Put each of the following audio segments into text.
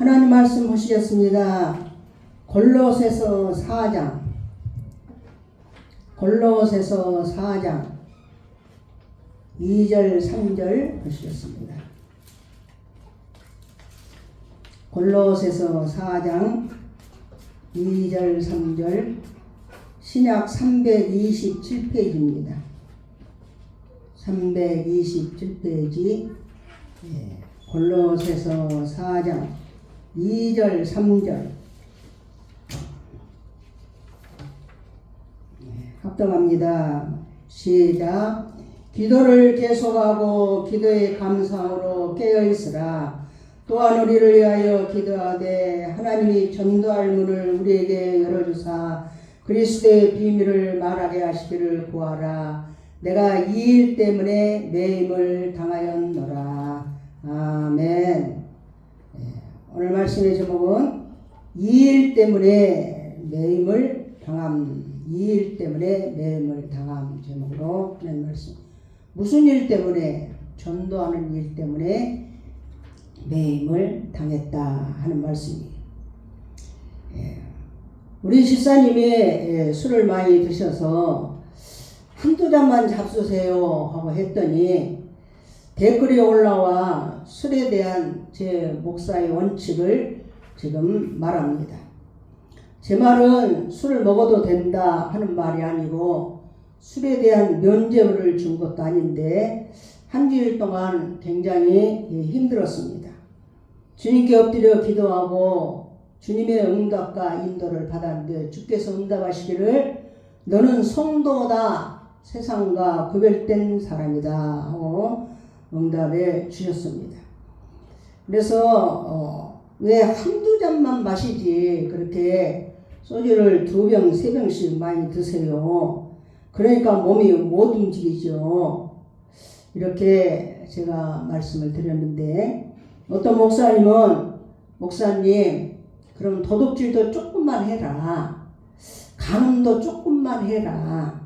하나님 말씀 보시겠습니다. 골로새서 4장. 골로새서 4장 2절 3절 보시겠습니다. 골로새서 4장 2절 3절 신약 327페이지입니다. 327페이지 골로새서 4장 2절 3절 합동합니다. 시작. 기도를 계속하고 기도의 감사함으로 깨어있으라. 또한 우리를 위하여 기도하되 하나님이 전도할 문을 우리에게 열어주사 그리스도의 비밀을 말하게 하시기를 구하라. 내가 이 일 때문에 매임을 당하였노라. 아멘. 오늘 말씀의 제목은 이 일 때문에 매임을 당함. 이 일 때문에 매임을 당함 제목으로 하는 말씀. 무슨 일 때문에? 전도하는 일 때문에 매임을 당했다 하는 말씀이에요. 우리 집사님이 술을 많이 드셔서 한두 잔만 잡수세요 하고 했더니 댓글이 올라와 술에 대한 제 목사의 원칙을 지금 말합니다. 제 말은 술을 먹어도 된다 하는 말이 아니고 술에 대한 면죄부를 준 것도 아닌데 한 주일 동안 굉장히 힘들었습니다. 주님께 엎드려 기도하고 주님의 응답과 인도를 받았는데 주께서 응답하시기를 너는 성도다, 세상과 구별된 사람이다 하고 응답해 주셨습니다. 그래서 왜 한두 잔만 마시지 그렇게 소주를 2병, 3병씩 많이 드세요. 그러니까 몸이 못 움직이죠. 이렇게 제가 말씀을 드렸는데 어떤 목사님은 목사님 그럼 도둑질도 조금만 해라. 간음도 조금만 해라.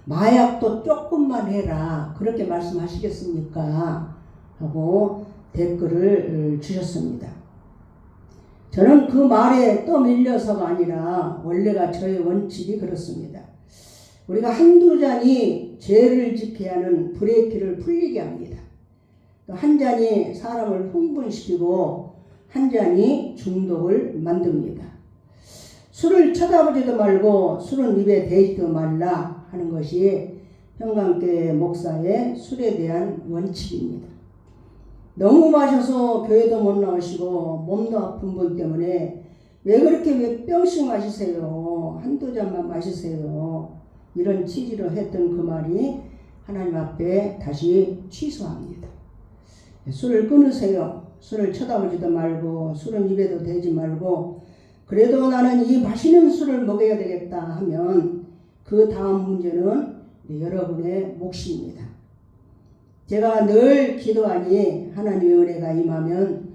마약도 조금만 해라. 그렇게 말씀하시겠습니까? 하고 댓글을 주셨습니다. 저는 그 말에 떠밀려서가 아니라 원래가 저의 원칙이 그렇습니다. 우리가 한두 잔이 죄를 짓게 하는 브레이크를 풀리게 합니다. 또 한 잔이 사람을 흥분시키고 한 잔이 중독을 만듭니다. 술을 쳐다보지도 말고 술은 입에 대지도 말라 하는 것이 평강교회 목사의 술에 대한 원칙입니다. 너무 마셔서 교회도 못 나오시고 몸도 아픈 분 때문에 왜 그렇게 몇 병씩 마시세요? 한두 잔만 마시세요. 이런 취지로 했던 그 말이 하나님 앞에 다시 취소합니다. 술을 끊으세요. 술을 쳐다보지도 말고 술은 입에도 대지 말고 그래도 나는 이 마시는 술을 먹어야 되겠다 하면 그 다음 문제는 여러분의 몫입니다. 제가 늘 기도하니 하나님의 은혜가 임하면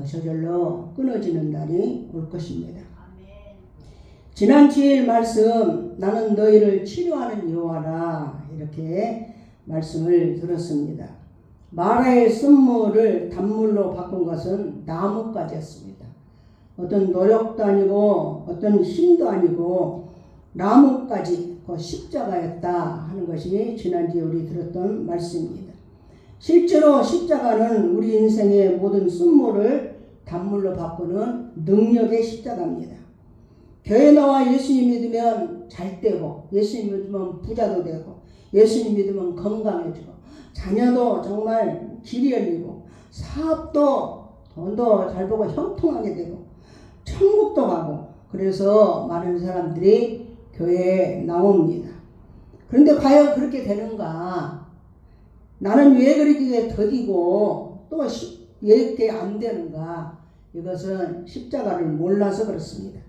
저절로 끊어지는 날이 올 것입니다. 지난 주일 말씀 나는 너희를 치료하는 여호와라 이렇게 말씀을 들었습니다. 마라의 쓴물을 단물로 바꾼 것은 나뭇가지였습니다. 어떤 노력도 아니고 어떤 힘도 아니고 나뭇가지 그 십자가였다 하는 것이 지난주에 우리 들었던 말씀입니다. 실제로 십자가는 우리 인생의 모든 쓴물을 단물로 바꾸는 능력의 십자가입니다. 교회 나와 예수님 믿으면 잘 되고 예수님 믿으면 부자도 되고 예수님 믿으면 건강해지고 자녀도 정말 길이 열리고 사업도 돈도 잘 벌고 형통하게 되고 천국도 가고 그래서 많은 사람들이 교회에 나옵니다. 그런데 과연 그렇게 되는가? 나는 왜 그렇게 더디고 또 왜 이렇게 안 되는가? 이것은 십자가를 몰라서 그렇습니다.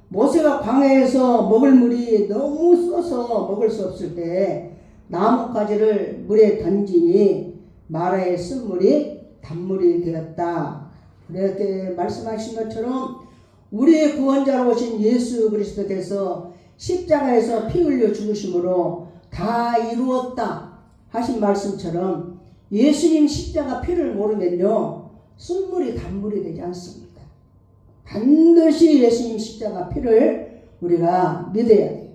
모세가 광야에서 먹을 물이 너무 써서 먹을 수 없을 때 나뭇가지를 물에 던지니 마라의 쓴물이 단물이 되었다. 그렇게 말씀하신 것처럼 우리의 구원자로 오신 예수 그리스도께서 십자가에서 피 흘려 죽으심으로 다 이루었다 하신 말씀처럼 예수님 십자가 피를 모르면요 쓴물이 단물이 되지 않습니다. 반드시 예수님 십자가 피를 우리가 믿어야 돼요.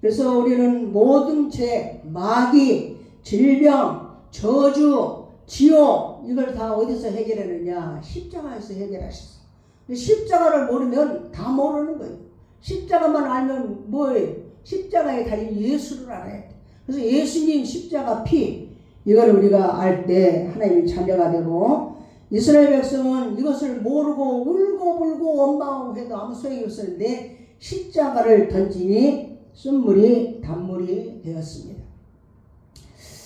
그래서 우리는 모든 죄, 마귀, 질병, 저주, 지옥 이걸 다 어디서 해결하느냐? 십자가에서 해결하셨어요. 십자가를 모르면 다 모르는 거예요. 십자가만 알면 뭐예요? 십자가에 달린 예수를 알아야 돼. 그래서 예수님 십자가 피 이걸 우리가 알 때 하나님의 자녀가 되고, 이스라엘 백성은 이것을 모르고 울고 불고 원망하고 해도 아무 소용이 없었는데 십자가를 던지니 쓴물이 단물이 되었습니다.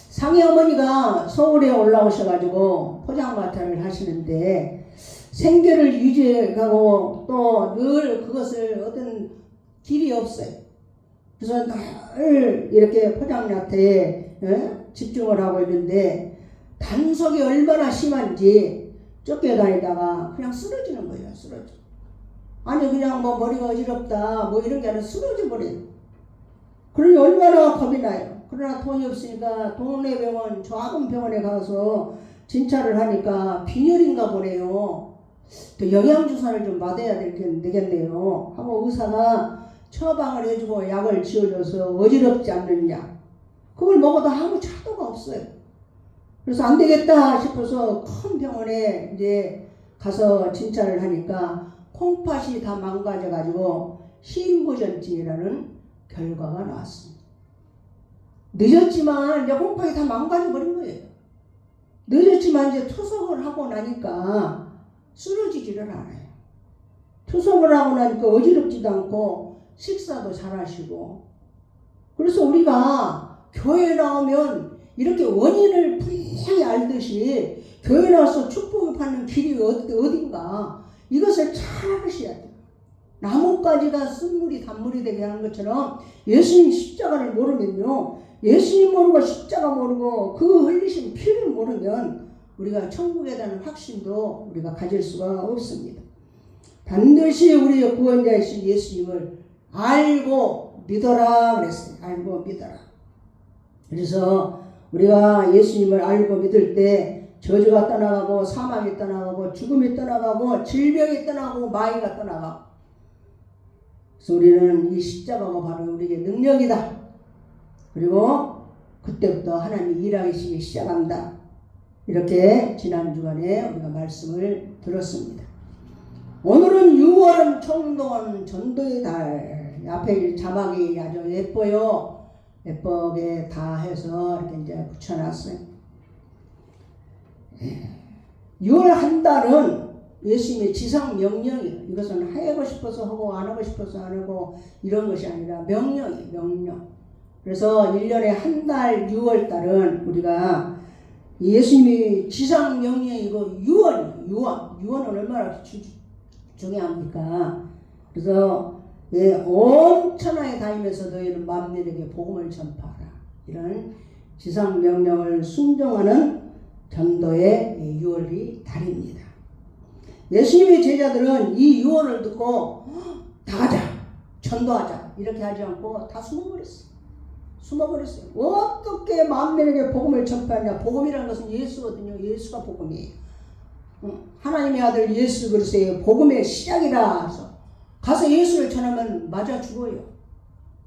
상희 어머니가 서울에 올라오셔가지고 포장마차를 하시는데 생계를 유지하고 또 늘 그것을 어떤 길이 없어요. 그래서 늘 이렇게 포장마차에 집중을 하고 있는데 단속이 얼마나 심한지 쫓겨다니다가 그냥 쓰러지는 거예요. 쓰러져. 아니 그냥 뭐 머리가 어지럽다 뭐 이런 게 아니라 쓰러져 버려요. 그러니 얼마나 겁이 나요. 그러나 돈이 없으니까 동네 병원, 작은 병원에 가서 진찰을 하니까 빈혈인가 보네요. 또 영양주사를 좀 받아야 되겠네요. 하고 의사가 처방을 해주고 약을 지어줘서 어지럽지 않는 약. 그걸 먹어도 아무 차도가 없어요. 그래서 안 되겠다 싶어서 큰 병원에 이제 가서 진찰을 하니까 콩팥이 다 망가져가지고 심부전증이라는 결과가 나왔습니다. 늦었지만 이제 콩팥이 다 망가져버린 거예요. 늦었지만 이제 투석을 하고 나니까 쓰러지지를 않아요. 투석을 하고 나니까 어지럽지도 않고 식사도 잘 하시고. 그래서 우리가 교회에 나오면 이렇게 원인을 분명히 알듯이 교회 나와서 축복을 받는 길이 어딘가 이것을 잘 알으셔야 돼요. 나뭇가지가 쓴물이 단물이 되게 하는 것처럼 예수님 십자가를 모르면요, 예수님 모르고 십자가 모르고 그 흘리신 피를 모르면 우리가 천국에 대한 확신도 우리가 가질 수가 없습니다. 반드시 우리의 구원자이신 예수님을 알고 믿어라 그랬어요. 알고 믿어라. 그래서 우리가 예수님을 알고 믿을 때 저주가 떠나가고 사망이 떠나가고 죽음이 떠나가고 질병이 떠나가고 마귀가 떠나가고, 그래서 우리는 이 십자가가 바로 우리에게 능력이다. 그리고 그때부터 하나님이 일하시기 시작한다. 이렇게 지난 주간에 우리가 말씀을 들었습니다. 오늘은 6월은 총동원 전도의 달. 앞에 자막이 아주 예뻐요. 예쁘게 다 해서 이렇게 이제 붙여놨어요. 6월 한 달은 예수님의 지상 명령이에요. 이것은 하고 싶어서 하고 안 하고 싶어서 안 하고 이런 것이 아니라 명령이에요. 명령. 그래서 1년에 한 달 6월 달은 우리가 예수님이 지상 명령이고 유언이에요. 유언. 유언은 얼마나 중요합니까? 그래서 온 천하에 다니면서 너희는 만민에게 복음을 전파하라. 이런 지상 명령을 순종하는 전도의 유월이 달입니다. 예수님의 제자들은 이 유언을 듣고 다 가자, 전도하자 이렇게 하지 않고 다 숨어버렸어요. 숨어버렸어요. 어떻게 만민에게 복음을 전파하냐? 복음이라는 것은 예수거든요. 예수가 복음이에요. 하나님의 아들 예수 그리스도의 복음의 시작이라 해서 가서 예수를 전하면 맞아 죽어요.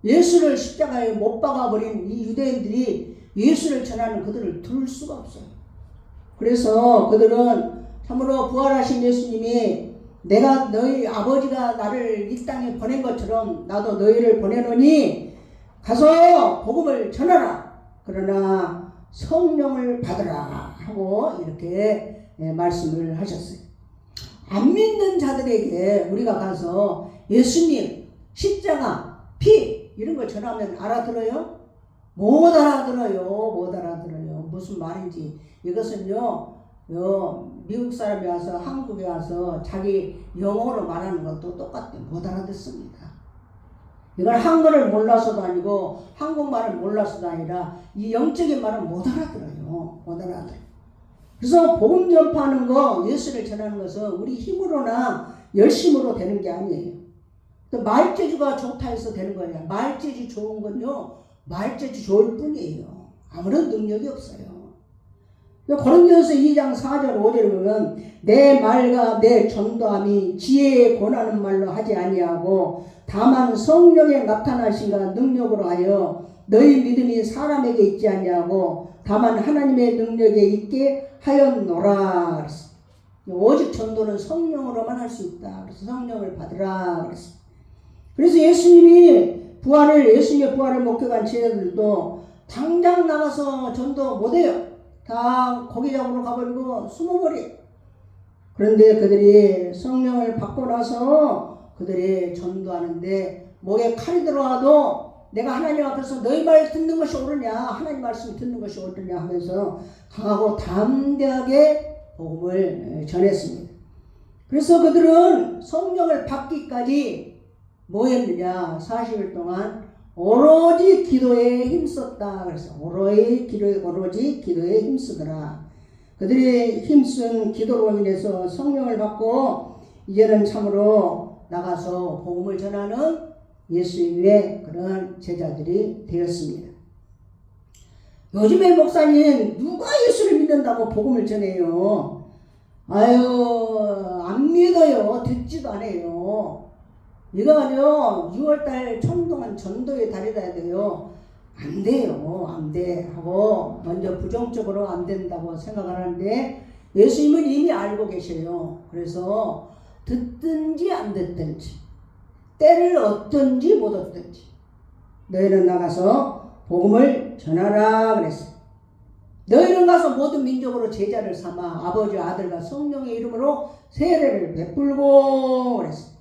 예수를 십자가에 못 박아버린 이 유대인들이 예수를 전하는 그들을 둘 수가 없어요. 그래서 그들은 참으로 부활하신 예수님이 내가 너희 아버지가 나를 이 땅에 보낸 것처럼 나도 너희를 보내노니 가서 복음을 전하라. 그러나 성령을 받으라 하고 이렇게 말씀을 하셨어요. 안 믿는 자들에게 우리가 가서 예수님, 십자가, 피 이런 걸 전하면 알아들어요? 못 알아들어요. 못 알아들어요. 무슨 말인지. 이것은요, 미국 사람이 와서 한국에 와서 자기 영어로 말하는 것도 똑같아요. 못 알아듣습니다. 이걸 한글을 몰라서도 아니고 한국말을 몰라서도 아니라 이 영적인 말은 못 알아들어요. 못 알아들어요. 그래서 복음 전파하는 거, 예수를 전하는 것은 우리 힘으로나 열심으로 되는 게 아니에요. 또 말재주가 좋다 해서 되는 거냐. 말재주 좋은 건요, 말재주 좋을 뿐이에요. 아무런 능력이 없어요. 고린도전서 2장 4절 5절에 보면 내 말과 내 전도함이 지혜에 권하는 말로 하지 아니하고 다만 성령의 나타나신가 능력으로 하여 너희 믿음이 사람에게 있지 아니하고 다만 하나님의 능력에 있게 하였노라. 오직 전도는 성령으로만 할 수 있다. 그래서 성령을 받으라 그랬어. 그래서 예수님의 부활을 목격한 제자들도 당장 나가서 전도 못해요. 다 고기 잡으러 가버리고 숨어버려. 그런데 그들이 성령을 받고 나서 그들이 전도하는데 목에 칼이 들어와도 내가 하나님 앞에서 너희 말 듣는 것이 옳으냐, 하나님 말씀 듣는 것이 옳으냐 하면서 강하고 담대하게 복음을 전했습니다. 그래서 그들은 성령을 받기까지 뭐 했느냐, 40일 동안 오로지 기도에 힘썼다. 그래서 오로지 기도에 힘쓰더라. 그들이 힘쓴 기도로 인해서 성령을 받고 이제는 참으로 나가서 복음을 전하는 예수님의 그런 제자들이 되었습니다. 요즘에 목사님 누가 예수를 믿는다고 복음을 전해요? 아유, 안 믿어요. 듣지도 않아요. 이거는요 6월달 총동안 전도의 달이라 해야 돼요. 안 돼요. 안 돼 하고 먼저 부정적으로 안 된다고 생각하는데 예수님은 이미 알고 계셔요. 그래서 듣든지 안 듣든지 때를 얻든지 못 얻든지 너희는 나가서 복음을 전하라 그랬어요. 너희는 가서 모든 민족으로 제자를 삼아 아버지 아들과 성령의 이름으로 세례를 베풀고 그랬어요.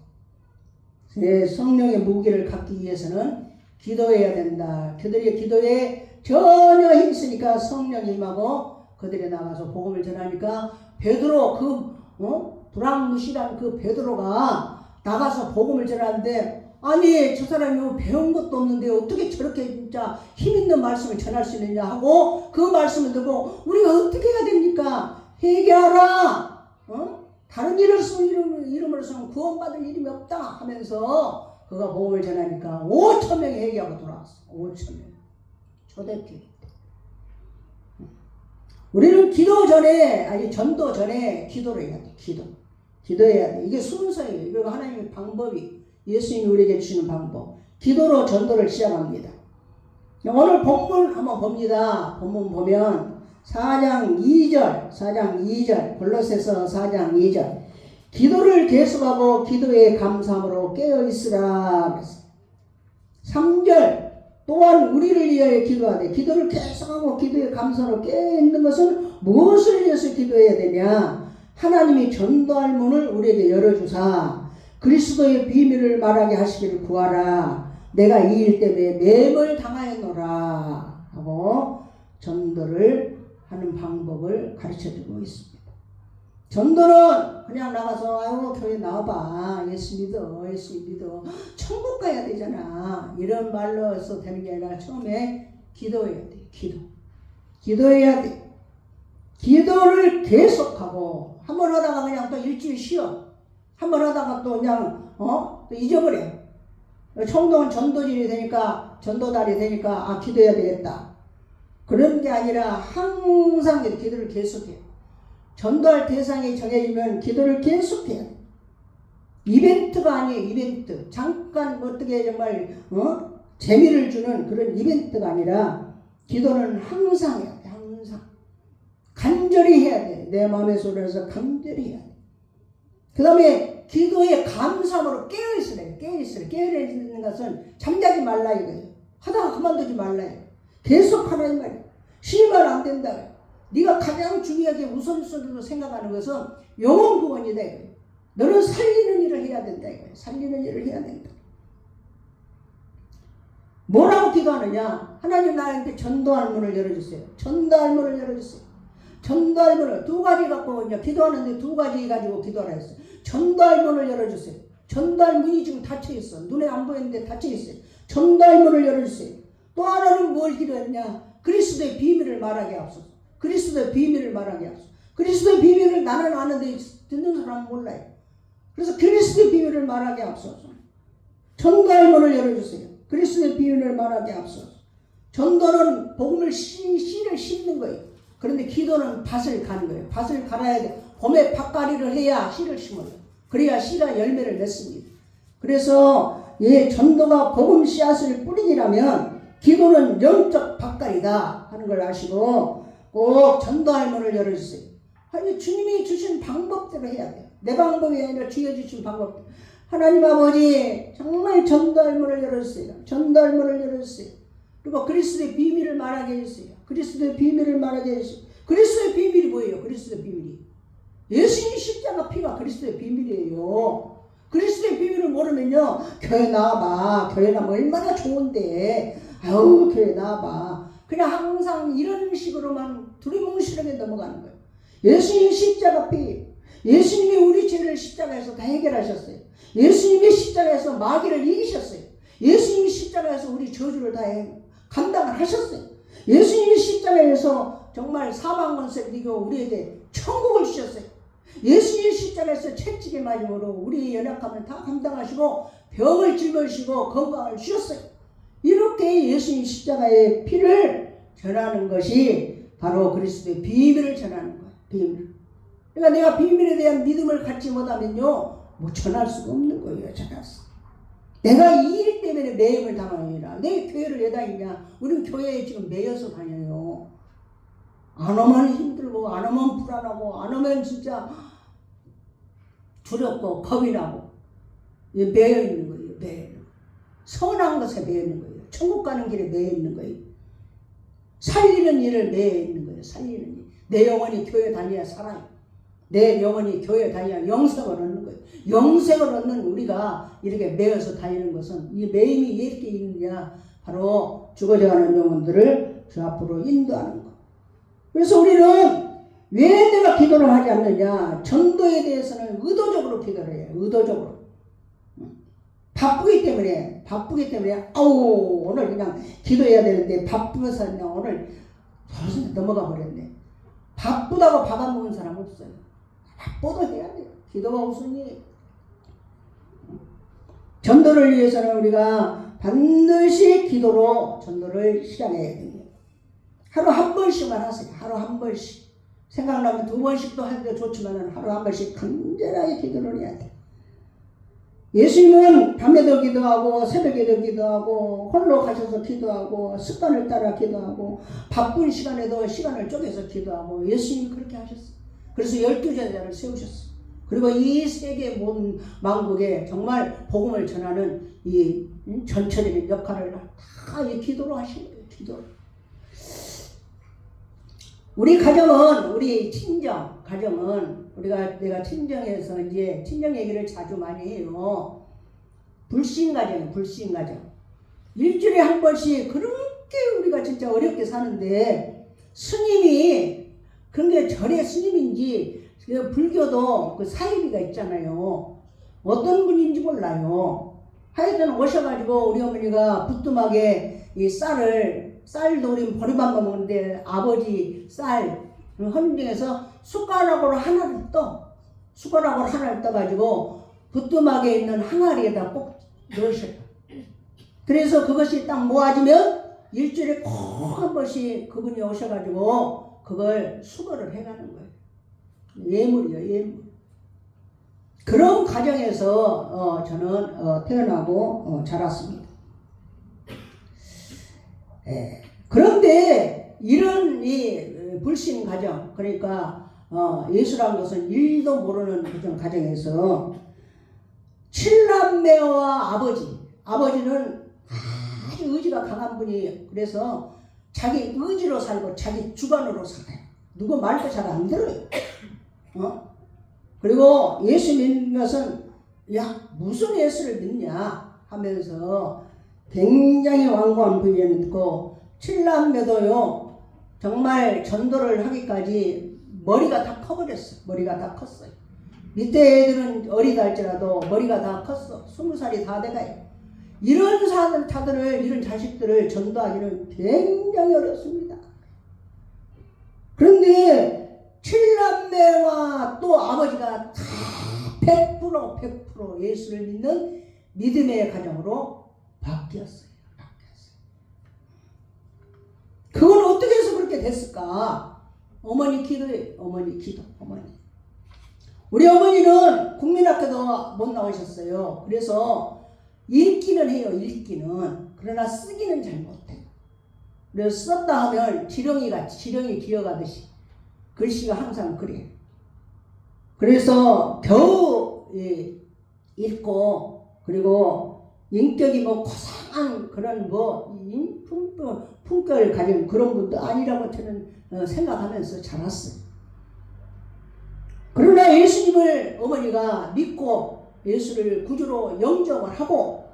성령의 무기를 갖기 위해서는 기도해야 된다. 그들이 기도에 전혀 힘쓰니까 성령이 임하고 그들이 나가서 복음을 전하니까 베드로 불황무실한 그 베드로가 나가서 복음을 전하는데 아니 저 사람이 배운 것도 없는데 어떻게 저렇게 진짜 힘있는 말씀을 전할 수 있느냐 하고 그 말씀을 듣고 우리가 어떻게 해야 됩니까? 회개하라. 다른 이름으로서는 구원받을 이름이 없다 하면서 그가 복음을 전하니까 5,000명이 회개하고 돌아왔어. 5,000명. 초대교회. 우리는 전도 전에 기도를 해야 돼. 기도해야 돼. 이게 순서예요. 이거 하나님의 방법이 예수님이 우리에게 주시는 방법. 기도로 전도를 시작합니다. 오늘 본문 한번 봅니다. 본문 보면 4장 2절 골로새서 4장 2절 기도를 계속하고 기도에 감사함으로 깨어있으라. 3절 또한 우리를 위하여 기도하되 기도를 계속하고 기도에 감사로 깨어있는 것은 무엇을 위해서 기도해야 되냐? 하나님이 전도할 문을 우리에게 열어주사 그리스도의 비밀을 말하게 하시기를 구하라. 내가 이 일 때문에 매물 당하였노라 하고 전도를 하는 방법을 가르쳐주고 있습니다. 전도는 그냥 나가서 아유 교회 나와봐 예수 믿어 천국 가야 되잖아 이런 말로 해서 되는 게 아니라 처음에 기도해야 돼. 기도해야 돼. 기도를 계속하고 한번 하다가 그냥 또 일주일 쉬어. 한번 하다가 또 그냥 또 잊어버려. 총동은 전도질이 되니까 전도달이 되니까 기도해야 되겠다. 그런 게 아니라 항상 기도를 계속해요. 전도할 대상이 정해지면 기도를 계속해야 돼. 이벤트가 아니에요. 이벤트. 잠깐 어떻게 정말 재미를 주는 그런 이벤트가 아니라 기도는 항상 해야 돼. 항상. 간절히 해야 돼. 내 마음의 소리에서 간절히 해야 돼. 그 다음에 기도에 감사함으로 깨어있으래. 깨어있는 것은 잠자지 말라 이거예요. 하다가 그만두지 말라 이거예요. 계속 하라는 말이에요. 쉬면 안 된다. 네가 가장 중요하게 우선순위로 생각하는 것은 영혼 구원이다 이거예요. 너는 살리는 일을 해야 된다 이거예요. 살리는 일을 해야 된다. 뭐라고 기도하느냐? 하나님 나한테 전도할 문을 열어주세요. 전도할 문을 열어주세요. 전도할 문을 두 가지 갖고 이제 기도하는데 두 가지 가지고 기도하라 했어요. 전도할 문을 열어주세요. 전도할 문이 지금 닫혀있어. 눈에 안 보이는데 닫혀있어요. 전도할 문을 열어주세요. 또 하나는 뭘 기도했냐? 그리스도의 비밀을 말하게 하옵소서. 그리스도의 비밀을 말하게 하옵소서. 그리스도의 비밀을 나는 아는데 듣는 사람은 몰라요. 그래서 그리스도의 비밀을 말하게 하옵소서. 전도할 문을 열어주세요. 그리스도의 비밀을 말하게 하옵소서. 전도는 복음을 씨를 심는 거예요. 그런데 기도는 밭을 가는 거예요. 밭을 갈아야 돼. 봄에 밭갈이를 해야 씨를 심어요. 그래야 씨가 열매를 맺습니다. 그래서 전도가 복음 씨앗을 뿌리기라면 기도는 영적 밭갈이다 하는 걸 아시고 꼭 전도할 문을 열어주세요. 아니 주님이 주신 방법대로 해야 돼요. 내 방법이 아니라 주여 주신 방법. 하나님 아버지 정말 전도할 문을 열어주세요. 전도할 문을 열어주세요. 그리고 그리스도의 비밀을 말하게 해주세요. 그리스도의 비밀을 말하게 해주세요. 그리스도의 비밀이 뭐예요? 그리스도의 비밀이 예수님 십자가 피가 그리스도의 비밀이에요. 그리스도의 비밀을 모르면요 교회 나와봐. 교회 나면 얼마나 좋은데 아우 교회 나와봐. 그냥 항상 이런 식으로만 두리뭉실하게 넘어가는 거예요. 예수님 십자가 피, 예수님이 우리 죄를 십자가에서 다 해결하셨어요. 예수님이 십자가에서 마귀를 이기셨어요. 예수님이 십자가에서 우리 저주를 다 감당을 하셨어요. 예수님이 십자가에서 정말 사망 권세를 이기고 우리에게 천국을 주셨어요. 예수님이 십자가에서 채찍에 맞음으로 우리의 연약함을 다 감당하시고 병을 짊어지시고 건강을 주셨어요. 이렇게 예수님 십자가의 피를 전하는 것이 바로 그리스도의 비밀을 전하는 거예요. 비밀. 그러니까 내가 비밀에 대한 믿음을 갖지 못하면요 뭐 전할 수가 없는 거예요. 전할 수. 내가 이 일 때문에 매임을 당하느니라. 내 교회를 왜 다니냐? 우리는 교회에 지금 매여서 다녀요. 안 오면 힘들고 안 오면 불안하고 안 오면 진짜 두렵고 겁이 나고 매여 있는 거예요. 매여 있는 거예요. 선한 것에 매여 있는 거예요. 천국 가는 길에 매여 있는 거예요. 살리는 일을 매여 있는 거예요. 살리는 일. 내 영혼이 교회 다녀야 살아요. 내 영혼이 교회 다녀야 영생을 얻는 거예요. 영생을 얻는 우리가 이렇게 매여서 다니는 것은 이 매임이 왜 이렇게 있느냐? 바로 죽어져가는 영혼들을 주 앞으로 인도하는 것. 그래서 우리는 왜 내가 기도를 하지 않느냐? 전도에 대해서는 의도적으로 기도를 해요. 의도적으로. 바쁘기 때문에 아우 오늘 그냥 기도해야 되는데 바쁘면서 그냥 오늘 넘어가 버렸네. 바쁘다고 밥 안 먹는 사람 없어요. 바빠도 해야 돼요. 기도가 우선이에요. 전도를 위해서는 우리가 반드시 기도로 전도를 시작해야 됩니다. 하루 한 번씩만 하세요. 하루 한 번씩. 생각나면 두 번씩도 해도 좋지만 하루 한 번씩 간절하게 기도를 해야 돼요. 예수님은 밤에도 기도하고 새벽에도 기도하고 홀로 가셔서 기도하고 습관을 따라 기도하고 바쁜 시간에도 시간을 쪼개서 기도하고 예수님이 그렇게 하셨어요. 그래서 12제자를 세우셨어요. 그리고 이 세계 모든 만국에 정말 복음을 전하는 이 전체적인 역할을 다 이 기도로 하신 거예요. 기도로. 우리 가정은 우리 친정 가정은 내가 친정에서 이제 친정 얘기를 자주 많이 해요. 불신 가정이에요. 불신 가정. 일주일에 한 번씩 그렇게 우리가 진짜 어렵게 사는데 스님이 그게 절의 스님인지 불교도 그 사이비가 있잖아요. 어떤 분인지 몰라요. 하여튼 오셔가지고 우리 어머니가 부뚜막에 이 쌀도 우리 보리밥만 먹는데 아버지 쌀 헌중에서 숟가락으로 하나를 떠가지고 부뚜막에 있는 항아리에다 꼭 넣으셔요. 그래서 그것이 딱 모아지면 일주일에 꼭 한 번씩 그분이 오셔가지고 그걸 수거를 해가는 거예요. 예물이요, 예물. 그런 가정에서 저는 태어나고 자랐습니다. 그런데 이런 이 불신 가정, 그러니까 예수라는 것은 일도 모르는 그런 가정에서 칠남매와 아버지는 아주 의지가 강한 분이에요. 그래서 자기 의지로 살고 자기 주관으로 살아요. 누구 말도 잘 안 들어요. 그리고 예수 믿는 것은 야 무슨 예수를 믿냐 하면서 굉장히 완고한 분이 있고 칠남매도요 정말 전도를 하기까지 머리가 다 커버렸어요. 머리가 다 컸어요. 밑에 애들은 어리다 할지라도 머리가 다 컸어. 20살이 다 돼가요. 이런 사람들을 이런 자식들을 전도하기는 굉장히 어렵습니다. 그런데 칠남매와 또 아버지가 다 100% 예수를 믿는 믿음의 가정으로 바뀌었어요. 그건 어떻게 해서 그렇게 됐을까? 어머니 기도예요. 어머니 기도. 어머니. 우리 어머니는 국민학교도 못 나오셨어요. 그래서 읽기는 해요. 읽기는. 그러나 쓰기는 잘 못해요. 그래서 썼다 하면 지렁이 기어가듯이 글씨가 항상 그래요. 그래서 겨우 읽고 그리고 인격이 뭐 고상한 그런 품격을 가진 그런 분도 아니라고 저는 생각하면서 자랐어요. 그러나 예수님을 어머니가 믿고 예수를 구주로 영접을 하고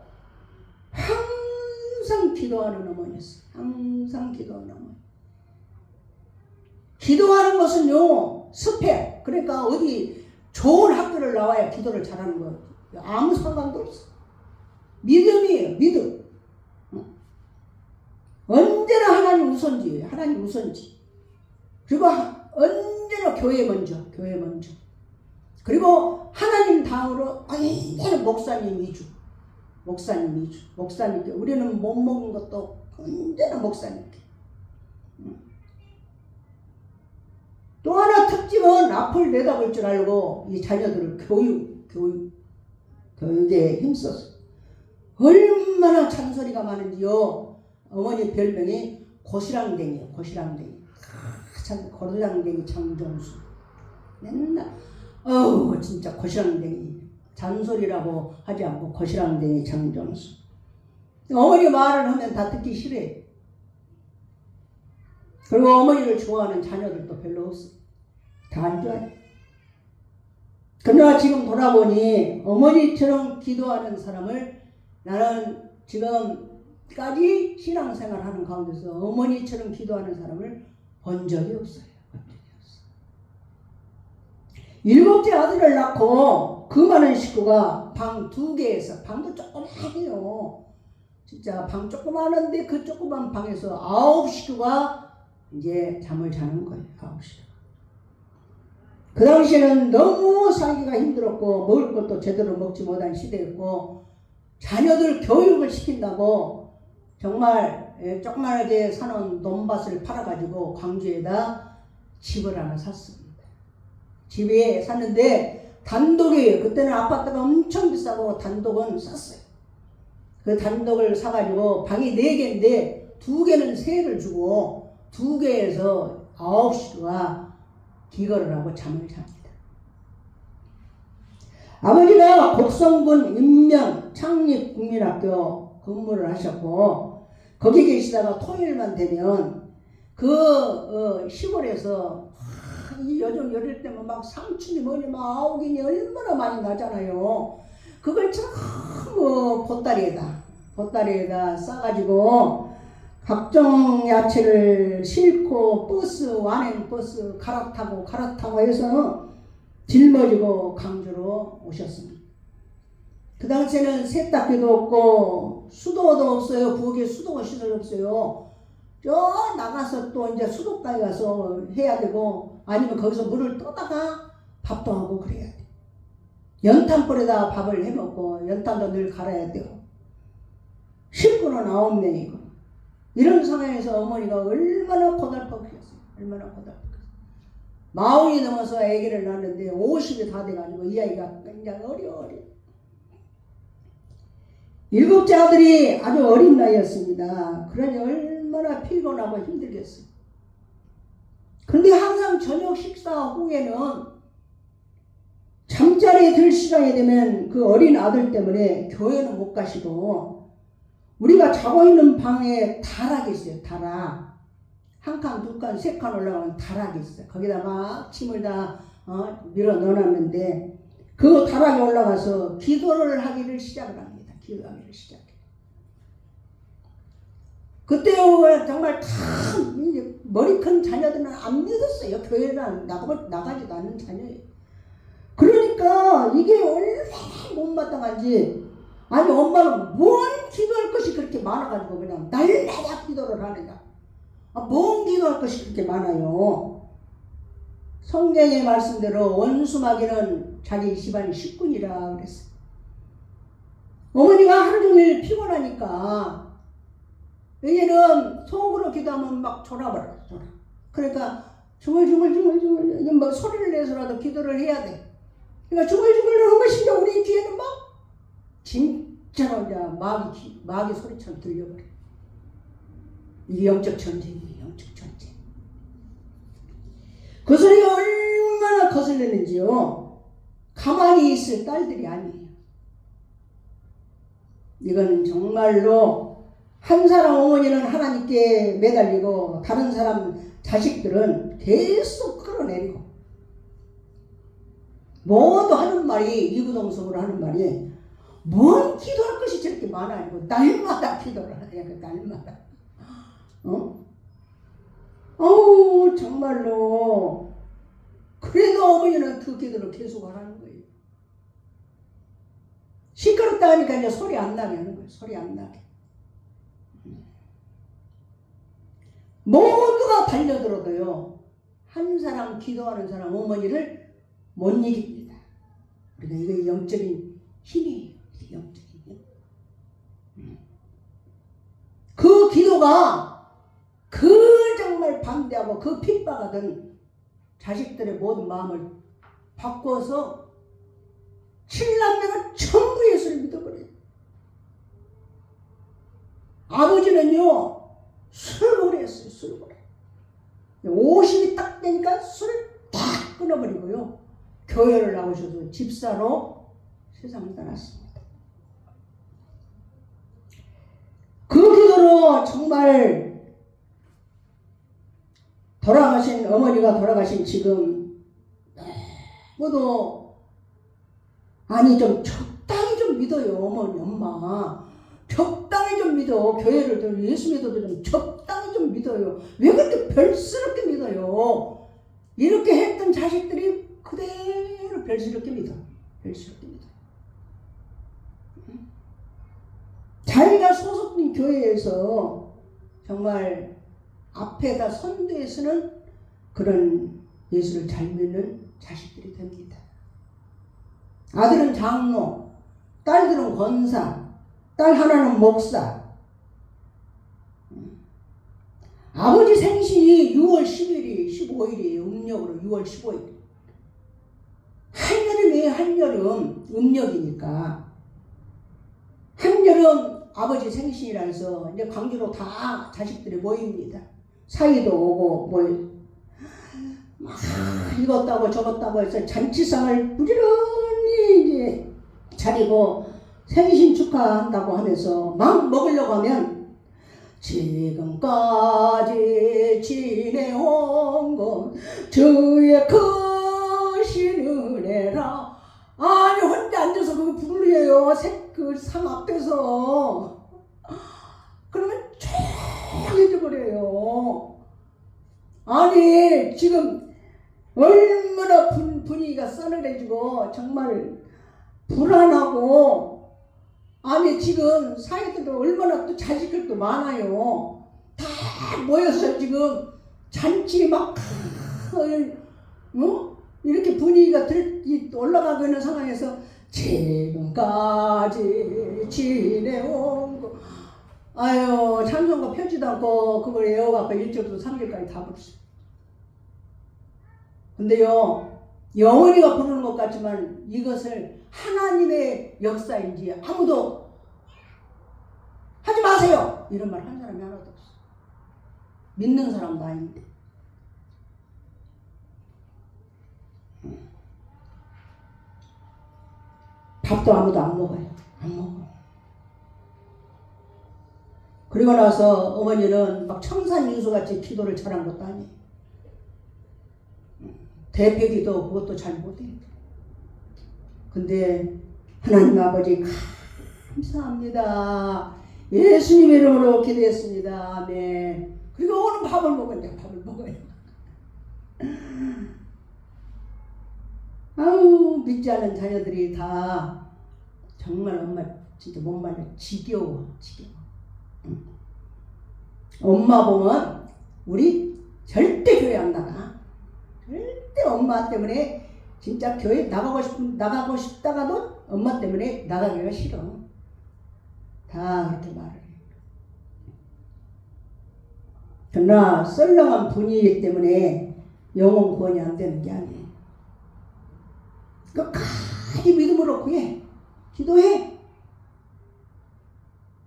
항상 기도하는 어머니였어요. 항상 기도하는 어머니. 기도하는 것은요, 스펙. 그러니까 어디 좋은 학교를 나와야 기도를 잘하는 거예요. 아무 상관도 없어. 믿음이에요, 믿음. 언제나 하나님 우선지예요, 하나님 우선지. 그리고 언제나 교회 먼저. 그리고 하나님 다음으로 언제나 목사님 위주. 목사님께. 우리는 못 먹은 것도 언제나 목사님께. 또 하나 특징은 앞을 내다볼 줄 알고 이 자녀들을 교육에 힘써서 얼마나 잔소리가 많은지요. 어머니 별명이 고시랑댕이에요. 고시랑댕이 장정수. 맨날 진짜 고시랑댕이. 잔소리라고 하지 않고 고시랑댕이 장정수. 어머니 말을 하면 다 듣기 싫어요. 그리고 어머니를 좋아하는 자녀들도 별로 없어. 다 안 좋아해. 그러나 지금 돌아보니 어머니처럼 기도하는 사람을 나는 지금까지 신앙생활하는 가운데서 어머니처럼 기도하는 사람을 본 적이 없어요. 7째 아들을 낳고 그 많은 식구가 방 2개에서, 방도 조그마해요. 진짜 방 조그마한데 그 조그만 방에서 9식구가 이제 잠을 자는 거예요. 9식구. 그 당시에는 너무 살기가 힘들었고 먹을 것도 제대로 먹지 못한 시대였고 자녀들 교육을 시킨다고 정말 조그만하게 사놓은 논밭을 팔아가지고 광주에다 집을 하나 샀습니다. 집에 샀는데 단독이에요. 그때는 아파트가 엄청 비싸고 단독은 쌌어요. 그 단독을 사가지고 방이 4개인데 2개는 세를 주고 2개에서 9식구가 기거를 하고 잠을 잡니다. 아버지가 곡성군 인명 창립국민학교 근무를 하셨고 거기 계시다가 토요일만 되면 그 시골에서 요즘 열일 때면 막 상추니 뭐니 막 아우기니 얼마나 많이 나잖아요. 그걸 전부 보따리에다 싸가지고 각종 야채를 싣고 완행버스 갈아타고 해서 짊어지고 강주로 오셨습니다. 그 당시에는 세탁기도 없고 수도도 없어요. 부엌에 수도가 시설이 없어요. 저 나가서 또 이제 수도가에 가서 해야 되고 아니면 거기서 물을 떠다가 밥도 하고 그래야 돼. 연탄불에다 밥을 해먹고 연탄도 늘 갈아야 되고 식구는 9명이고 이런 상황에서 어머니가 얼마나 고달팠겠어요. 얼마나 고달팠겠어요. 40이 넘어서 아기를 낳았는데 50이 다 돼가지고 이 아이가 굉장히 어려. 7째 아들이 아주 어린 나이였습니다. 그러니 얼마나 피곤하고 힘들겠어요. 그런데 항상 저녁 식사 후에는 잠자리에 들 시간이 되면 그 어린 아들 때문에 교회는 못 가시고 우리가 자고 있는 방에 다락이 있어요. 다락. 1칸, 2칸, 3칸 올라가는 다락이 있어요. 거기다 막 침을 다 밀어 넣어놨는데 그 다락에 올라가서 기도를 하기를 시작을 합니다. 기도하기를 시작해요. 그때 정말 다 머리 큰 자녀들은 안 믿었어요. 교회는 나가지도 않는 자녀예요. 그러니까 이게 얼마나 못마땅한지 아니 엄마는 뭔 기도할 것이 그렇게 많아가지고 그냥 날마다 기도를 하느냐. 뭔 기도할 것이 그렇게 많아요. 성경의 말씀대로 원수마귀는 자기 집안 식군이라 그랬어요. 어머니가 하루 종일 피곤하니까 얘는 속으로 기도하면 막 졸아버려요. 그러니까 중얼중얼 뭐 소리를 내서라도 기도를 해야 돼. 그러니까 중얼중얼 하는 것인데 우리 귀에는 막 진짜로 이제 마귀 소리처럼 들려버려. 이게 영적 전쟁이에요. 영적 전쟁. 그 소리가 얼마나 거슬리는지요. 가만히 있을 딸들이 아니에요. 이건 정말로 한 사람 어머니는 하나님께 매달리고 다른 사람 자식들은 계속 끌어내리고 모두 하는 말이 이구동성으로 하는 말이 뭔 기도할 것이 저렇게 많아. 이거 날마다 기도를 해야 돼. 날마다. 정말로. 그래도 어머니는 그 기도를 계속 하라는 거예요. 시끄럽다 하니까 이제 소리 안 나게 하는 거예요. 소리 안 나게. 모두가 달려들어도요. 한 사람 기도하는 사람 어머니를 못 이깁니다. 그러니까 이게 영적인 힘이에요. 영적인 힘. 그 기도가 그 정말 방대하고 그 핍박하던 자식들의 모든 마음을 바꿔서 7남매가 전부 예수를 믿어버려요. 아버지는요 술을 오래 했어요. 술을 오래. 50이 딱 되니까 술을 딱 끊어버리고요. 교회를 나오셔서 집사로 세상을 떠났습니다. 그 기도로 정말 돌아가신 어머니가 돌아가신 지금 모두 아니 좀 적당히 좀 믿어요. 어머니 엄마 적당히 좀 믿어. 교회를 좀 예수 믿어도 좀 적당히 좀 믿어요. 왜 그렇게 별스럽게 믿어요? 이렇게 했던 자식들이 그대로 별스럽게 믿어. 별스럽게 믿어. 자기가 소속된 교회에서 정말 앞에다 선두에 서는 그런 예수를 잘 믿는 자식들이 됩니다. 아들은 장로, 딸들은 권사, 딸 하나는 목사. 아버지 생신이 6월 10일이 15일이에요. 음력으로 6월 15일. 한여름이에요. 한여름. 음력이니까. 한여름 아버지 생신이라 해서 이제 광주로 다 자식들이 모입니다. 사위도 오고 막 이것다고 저것다고 해서 잔치상을 부지런히 이제 차리고 생신 축하한다고 하면서 막 먹으려고 하면 지금까지 지내온 것 주의 크신 은혜라. 아니 혼자 앉아서 그거 부르려요. 그 상 앞에서. 그러면 조용해져 버려요. 아니 지금 얼마나 분위기가 서늘해지고 정말 불안하고. 아니 지금 사회들도 얼마나 또 자식들도 많아요. 다 모여서 지금 잔치 막 이렇게 분위기가 올라가고 있는 상황에서 지금까지 지내온 거. 아유 찬송가 펴지도 않고 그걸 외워갖고 1절부터 3절까지 다 부르죠. 근데요 영원히가 부르는 것 같지만 이것을 하나님의 역사인지 아무도 하지 마세요 이런 말 한 사람이 하나도 없어. 믿는 사람도 아닌데. 밥도 아무도 안 먹어요. 안 먹어. 그리고 나서 어머니는 막 청산유수같이 기도를 잘한 것도 아니에요. 대표기도 그것도 잘 못해요. 근데 하나님 아버지 감사합니다. 예수님 이름으로 기도했습니다. 아멘. 그리고 오늘 밥을 먹어요. 밥을 먹어요. 아우 믿지 않는 자녀들이 다 정말 엄마 진짜 못 말려 지겨워. 엄마 보면 우리 절대 교회 안 나가. 절대 엄마 때문에 진짜 교회 나가고 싶다가도 엄마 때문에 나가기가 싫어. 다 그렇게 말을 해. 그러나 썰렁한 분위기 때문에 영혼 구원이 안 되는 게 아니에요. 끝까지 믿음으로 구해. 기도해.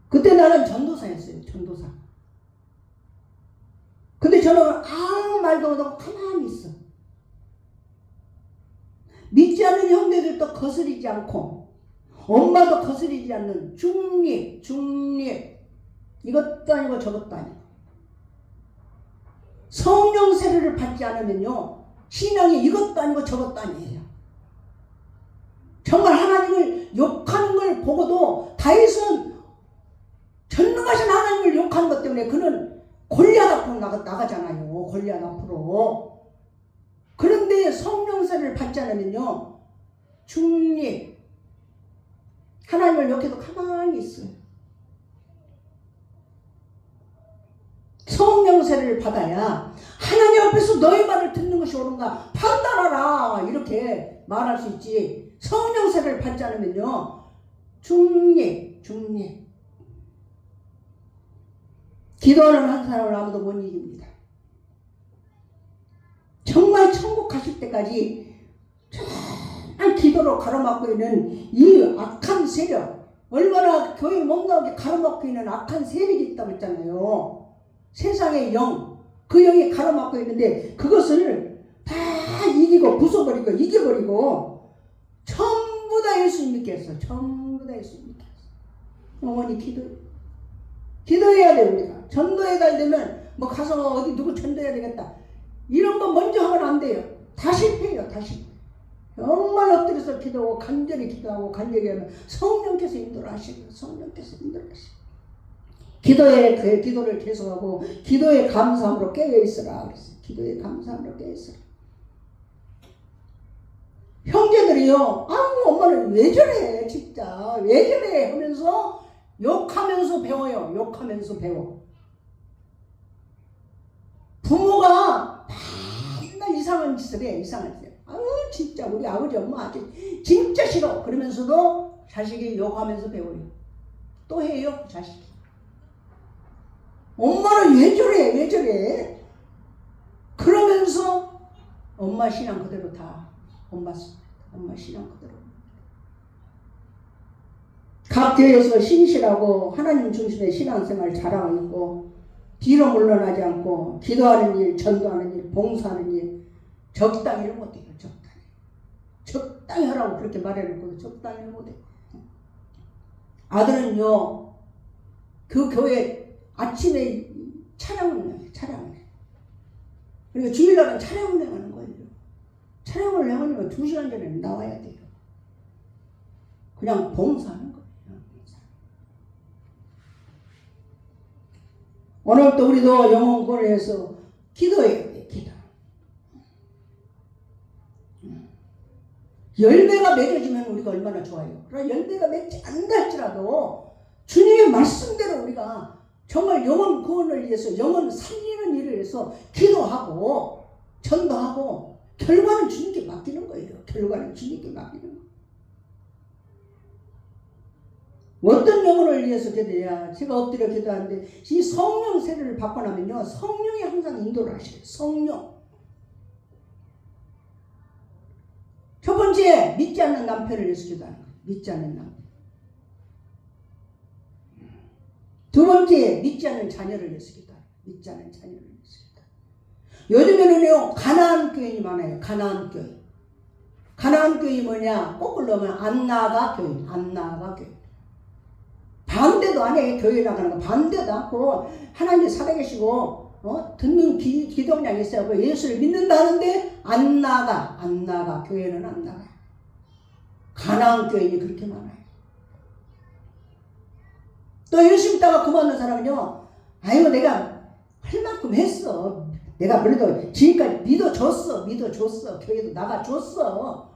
그때 나는 전도사였어요. 전도사. 근데 저는 아무 말도 못하고 가만히 있어. 믿지 않는 형제들도 거스리지 않고 엄마도 거스리지 않는 중립. 이것도 아니고 저것도 아니고. 성령 세례를 받지 않으면요, 신앙이 이것도 아니고 저것도 아니에요. 정말 하나님을 욕하는 걸 보고도 다윗은 전능하신 하나님을 욕하는 것 때문에 그는 골리앗 앞으로 나가잖아요. 골리앗 앞으로. 그런데 성령 세례를 받지 않으면요, 중립. 하나님을 욕해도 가만히 있어요. 성령 세례를 받아야 하나님 앞에서 너의 말을 듣는 것이 옳은가 판단하라 이렇게 말할 수 있지. 성령 세례를 받지 않으면요, 중립. 기도하는 한 사람을 아무도 못 이깁니다. 정말 천국 가실 때까지 정말 기도로 가로막고 있는 이 악한 세력, 얼마나 교회 못 나오게 가로막고 있는 악한 세력이 있다고 했잖아요. 세상의 영, 그 영이 가로막고 있는데 그것을 다 이기고 부숴버리고 이겨버리고 전부 다 예수님 믿게 했어. 전부 다 예수님 믿게 했어. 어머니 기도해야 돼. 우리가 전도해야 되면 뭐 가서 어디 누구 전도해야 되겠다 이런 거 먼저 하면 안 돼요. 다 실패해요. 다 실패. 정말 엎드려서 기도하고 간절히 기도하고 간절히 하면 성령께서 인도를 하시고 성령께서 인도를 하시고 기도에 기도를 계속하고 기도의 감사함으로 깨어있으라 그랬어요. 기도의 감사함으로 깨어있으라. 형제들이요, 아우 엄마는 왜 저래 진짜 왜 저래 하면서 욕하면서 배워요. 욕하면서 배워. 부모가 맨날 이상한 짓을 해. 이상한 짓. 아우 진짜 우리 아버지 엄마 아주 진짜 싫어. 그러면서도 자식이 욕하면서 배워요. 또 해요 자식이. 엄마는 왜 저래 그러면서 엄마 신앙 그대로 다 엄마 신앙 그대로. 각 교회에서 신실하고 하나님 중심의 신앙생활 잘하고 있고 뒤로 물러나지 않고 기도하는 일, 전도하는 일, 봉사하는 일 적당히를 못해요. 적당히 하라고 그렇게 말해놓고 적당히를 못해요. 아들은요, 그 교회 아침에 찬양을 해. 그리고 주일날은 찬양을 하는 거예요. 찬양을 하면 2시간 전에 나와야 돼요. 그냥 봉사하는 거예요. 오늘 또 우리도 영혼 구원을 해서 기도해야 돼. 기도. 열매가 맺어지면 우리가 얼마나 좋아요. 그러나 열매가 맺지 않는다 할지라도 주님의 말씀대로 우리가 정말 영혼 구원을 위해서 영혼 살리는 일을 위해서 기도하고 전도하고 결과는 주님께 맡기는 거예요. 결과는 주님께 맡기는 거예요. 어떤 영혼을 위해서 기도해야 제가 엎드려 기도하는데 이 성령 세례를 받고 나면요, 성령이 항상 인도를 하셔요. 성령. 첫 번째, 믿지 않는 남편을 위해서 기도하는 거예요. 믿지 않는 남편. 두 번째, 믿지 않는 자녀를 위해서 기도하는 거예요. 믿지 않는 자녀를 위해서 기도하는 거예요. 요즘에는요, 가나안 교인이 많아요. 가나안 교인. 가나안 교인이 뭐냐? 거꾸로 하면 안 나아가 교인. 안 나아가 교인. 반대도 안 해. 교회 나가는 거 반대도 않고 하나님 살아계시고 듣는 기독량이 있어요. 예수를 믿는다 하는데 안 나가. 교회는 안 나가. 가나안 교인이 그렇게 많아요. 또 예수 믿다가 그만둔 사람은요, 아이고 내가 할 만큼 했어. 내가 그래도 지금까지 믿어줬어. 교회도 나가줬어.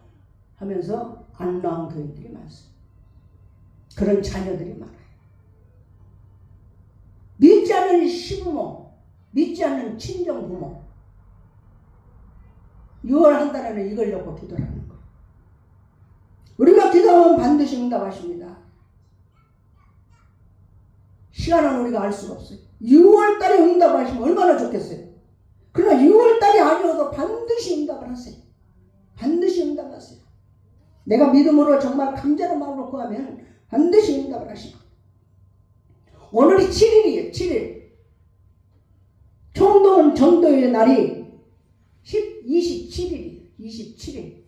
하면서 안 나온 교인들이 많습니다. 그런 자녀들이 많아요. 믿지 않는 시부모, 믿지 않는 친정부모. 6월 한 달에는 이걸 놓고 기도를 하는 거예요. 우리가 기도하면 반드시 응답하십니다. 시간은 우리가 알 수가 없어요. 6월 달에 응답하시면 얼마나 좋겠어요. 그러나 6월달이 아니어도 반드시 응답을 하세요. 반드시 응답하세요. 내가 믿음으로 정말 감사의 마음으로 구하면 반드시 응답을 하십니다. 오늘이 7일이에요. 7일. 총동원 전도의 날이 27일이에요. 27일.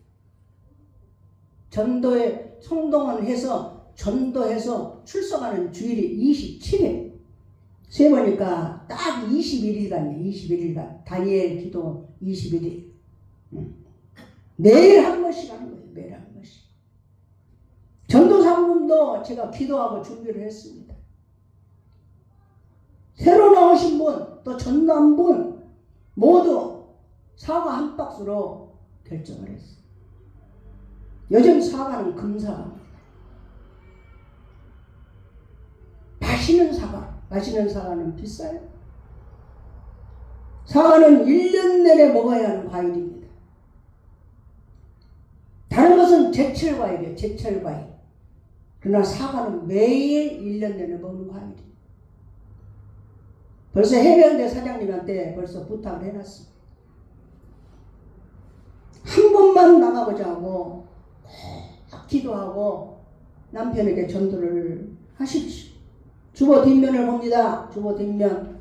전도에 총동원해서 전도해서 출석하는 주일이 27일. 세보니까 딱 21일간이에요. 21일간. 다니엘 기도 21일. 매일 한 번씩 하는 거예요. 매일 한 번씩. 전도상금도 제가 기도하고 준비를 했습니다. 새로 나오신 분, 또 전도한 분 모두 사과 한 박스로 결정을 했어요. 요즘 사과는 금사과입니다. 맛있는 사과는 비싸요. 사과는 1년 내내 먹어야 하는 과일입니다. 다른 것은 제철 과일이에요. 제철 과일. 그러나 사과는 매일 1년 내내 먹는 과일이에요. 벌써 해병대 사장님한테 벌써 부탁을 해놨습니다. 한 번만 나가보자 하고 기도하고 남편에게 전도를 하십시오. 주보 뒷면을 봅니다. 주보 뒷면.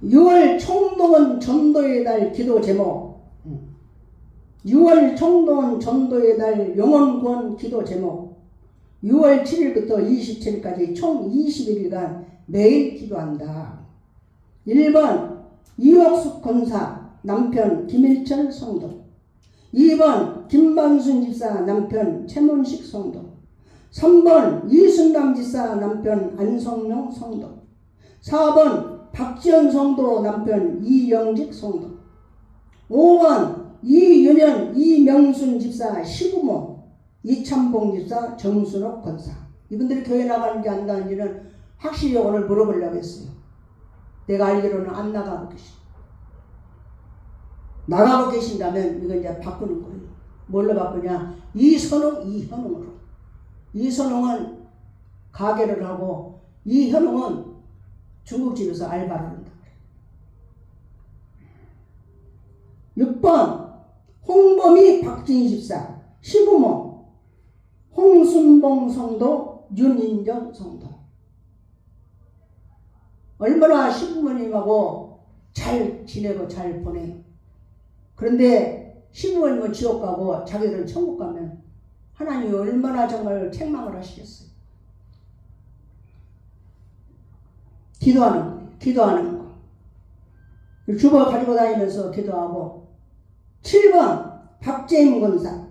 6월 총동원 전도의 달 기도 제목. 6월 총동원 전도의 달 영혼구원 기도 제목. 6월 7일부터 27일까지 총 21일간 매일 기도한다. 1번 이옥숙 권사 남편 김일철 성도. 2번 김만순 집사 남편 최문식 성도. 3번 이순남 집사 남편 안성명 성도. 4번 박지연 성도 남편 이영직 성도. 5번 이윤현 이명순 집사 시부모. 이참봉 집사 정순옥 권사. 이분들이 교회 나가는지 안 나가는지는 확실히 오늘 물어보려고 했어요. 내가 알기로는 안 나가고 계십니다. 나가고 계신다면 이거 이제 바꾸는 거예요. 뭘로 바꾸냐? 이선웅, 이현웅으로. 이선웅은 가게를 하고 이현웅은 중국집에서 알바를 한다. 6번 홍범희 박진희 집사 시부모 홍순봉 성도 윤인정 성도. 얼마나 시부모님하고 잘 지내고 잘 보내요. 그런데 시부모님은 지옥 가고 자기들은 천국 가면 하나님이 얼마나 정말 책망을 하시겠어요. 기도하는 거. 주보 가지고 다니면서 기도하고. 7번 박재임 권사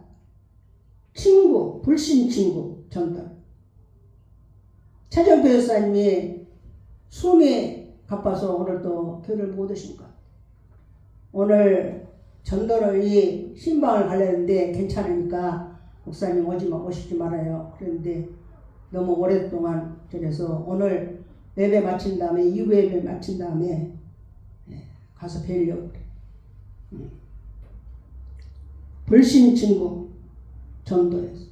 친구, 불신 친구 전달. 차정표 여사님이 숨이 가빠서 오늘 또 교회를 못 오신 것 같아요. 오늘 전도를 이 신방을 가려는데 괜찮으니까 목사님 오시지 말아요. 그런데 너무 오랫동안 그래서 오늘 예배 마친 다음에 2부 예배 마친 다음에 가서 뵈려고 그래. 불신 친구 전도해서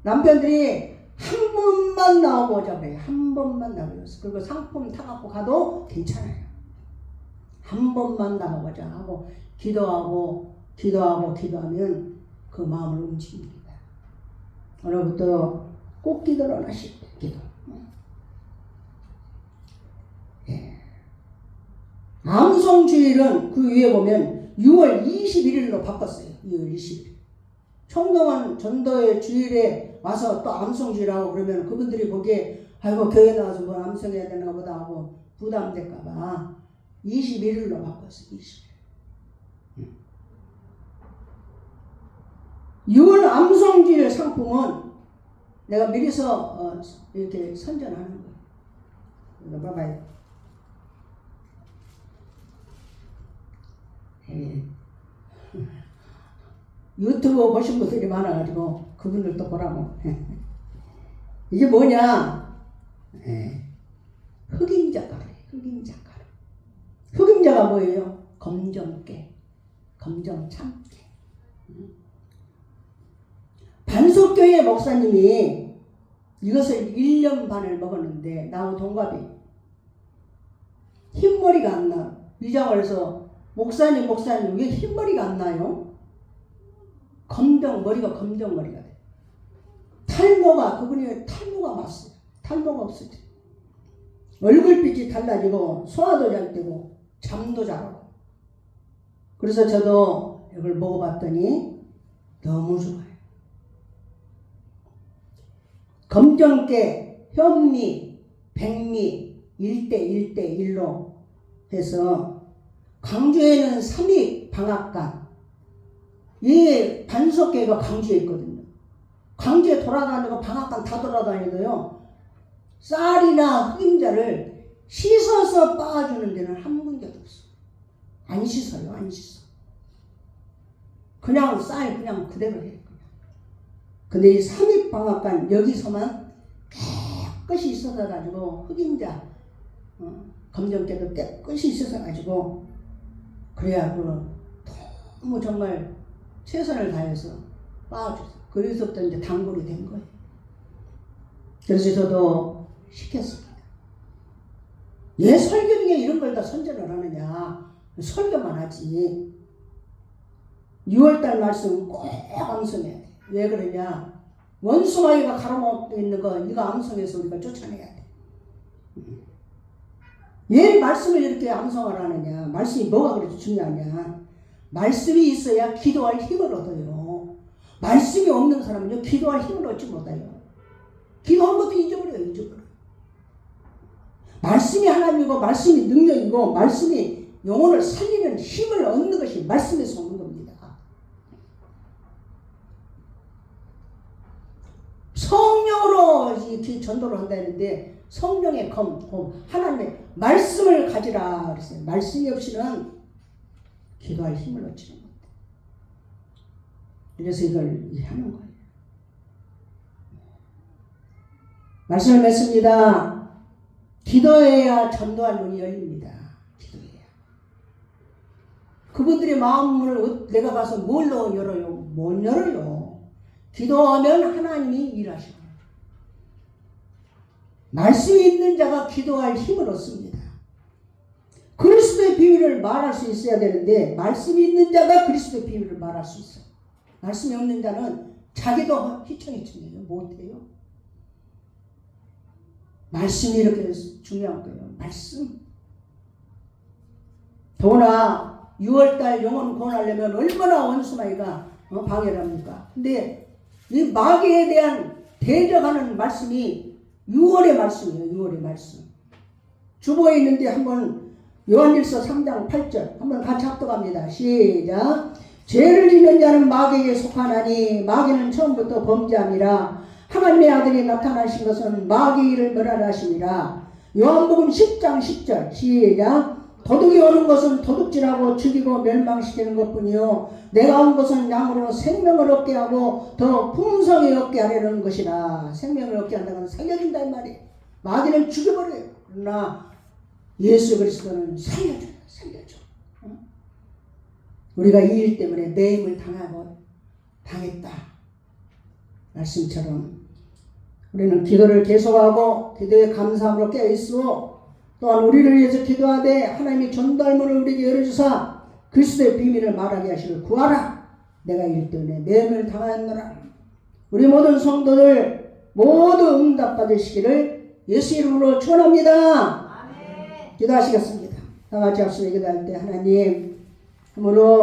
남편들이 한 번만 나와보자 그래요. 한 번만 나와보자. 그리고 상품 타갖고 가도 괜찮아요. 한 번만 나와보자 하고 기도하면 그 마음을 움직입니다. 오늘부터 꼭 기도를 하실 때 기도. 암송주일은 그 위에 보면 6월 21일로 바꿨어요. 6월 20일. 총동원 전도의 주일에 와서 또 암송주일하고 그러면 그분들이 보기에 아이고 교회 나와서 뭐 암송해야 되나 보다 하고 부담될까봐 21일로 바꿨어요. 20일. 6월 암송주일 상품은 내가 미리서 이렇게 선전하는 거예요. 이거 봐봐요. 유튜브 보신 분들이 많아가지고 그분들도 보라고. 이게 뭐냐? 흑임자가루예요. 흑임자가루. 흑임자가 뭐예요? 검정깨, 검정참깨. 반석교회 목사님이 이것을 1년 반을 먹었는데 나하고 동갑이 흰머리가 안 나. 위장을 해서 목사님 왜 흰머리가 안 나요? 머리가 검정머리가 돼. 그분이 탈모가 왔어요. 탈모가 없을 때. 얼굴빛이 달라지고 소화도 잘 되고 잠도 잘하고. 그래서 저도 이걸 먹어봤더니 너무 좋아요. 검정깨, 현미, 백미 1대1로 해서 광주에는 삼익 방앗간 이 반석계가 광주에 있거든요. 광주에 돌아다니고 방앗간 다 돌아다니고요. 쌀이나 흑임자를 씻어서 빻아주는 데는 한 군데도 없어. 안 씻어요. 안 씻어. 그냥 쌀 그냥 그대로 해요. 근데 이 삼익 방앗간 여기서만 깨끗이 있어가지고 흑임자 검정깨도 깨끗이 있어가지고 그래야 너무 정말 최선을 다해서 빻아줬어요. 그래서부터 이제 단골이 된 거예요. 그래서 저도 시켰습니다. 왜 설교 중에 이런 걸 다 선전을 하느냐. 설교만 하지. 6월달 말씀 꼭 암송해야 돼. 왜 그러냐. 원수마귀가 가로막고 있는 거 이거 암송해서 우리가 쫓아내야 돼. 왜 말씀을 이렇게 암송을 하느냐. 말씀이 뭐가 그렇게 중요하냐. 말씀이 있어야 기도할 힘을 얻어요. 말씀이 없는 사람은요 기도할 힘을 얻지 못해요. 기도한 것도 잊어버려요. 말씀이 하나님이고 말씀이 능력이고 말씀이 영혼을 살리는 힘을 얻는 것이 말씀에서 오는 겁니다. 성령으로 이렇게 전도를 한다 했는데 성령의 하나님의 말씀을 가지라 그랬어요. 말씀이 없이는 기도할 힘을 얻지는 못해. 그래서 이걸 하는 거예요. 말씀을 맺습니다. 기도해야 전도할 문이 열립니다. 기도해야. 그분들의 마음을 내가 가서 뭘로 열어요? 못 열어요. 기도하면 하나님이 일하셔요. 말씀이 있는 자가 기도할 힘을 얻습니다. 그리스도의 비밀을 말할 수 있어야 되는데 말씀이 있는 자가 그리스도의 비밀을 말할 수 있어요. 말씀이 없는 자는 자기도 휘청휘청해요. 못해요. 말씀이 이렇게 중요한 거예요. 말씀. 더구나 6월달 영혼 구원하려면 얼마나 원수마귀가 방해를 합니까? 근데 이 마귀에 대한 대적하는 말씀이 6월의 말씀이에요. 6월의 말씀. 주보에 있는데 한번 요한일서 3장 8절 한번 같이 합독합니다. 시작. 죄를 짓는 자는 마귀에게 속하나니 마귀는 처음부터 범죄함이라. 하나님의 아들이 나타나신 것은 마귀의 일을 멸하라심이라. 요한복음 10장 10절 시작. 도둑이 오는 것은 도둑질하고 죽이고 멸망시키는 것뿐이요 내가 온 것은 양으로 생명을 얻게 하고 더 풍성히 얻게 하려는 것이라. 생명을 얻게 한다는 건 살려준다 이 말이에요. 마귀는 죽여버려요. 그러나 예수 그리스도는 살려줘요. 살려줘. 우리가 이 일 때문에 매임을 당했다 말씀처럼 우리는 기도를 계속하고 기도에 감사함으로 깨어있으고 또한 우리를 위해서 기도하되 하나님이 전도할 문을 우리에게 열어주사 그리스도의 비밀을 말하게 하시길 구하라. 내가 이 일 때문에 매임을 당하였노라. 우리 모든 성도들 모두 응답받으시기를 예수 이름으로 축원합니다. 아멘. 기도하시겠습니다. 다 같이 합심에 기도할 때 하나님, 그러므로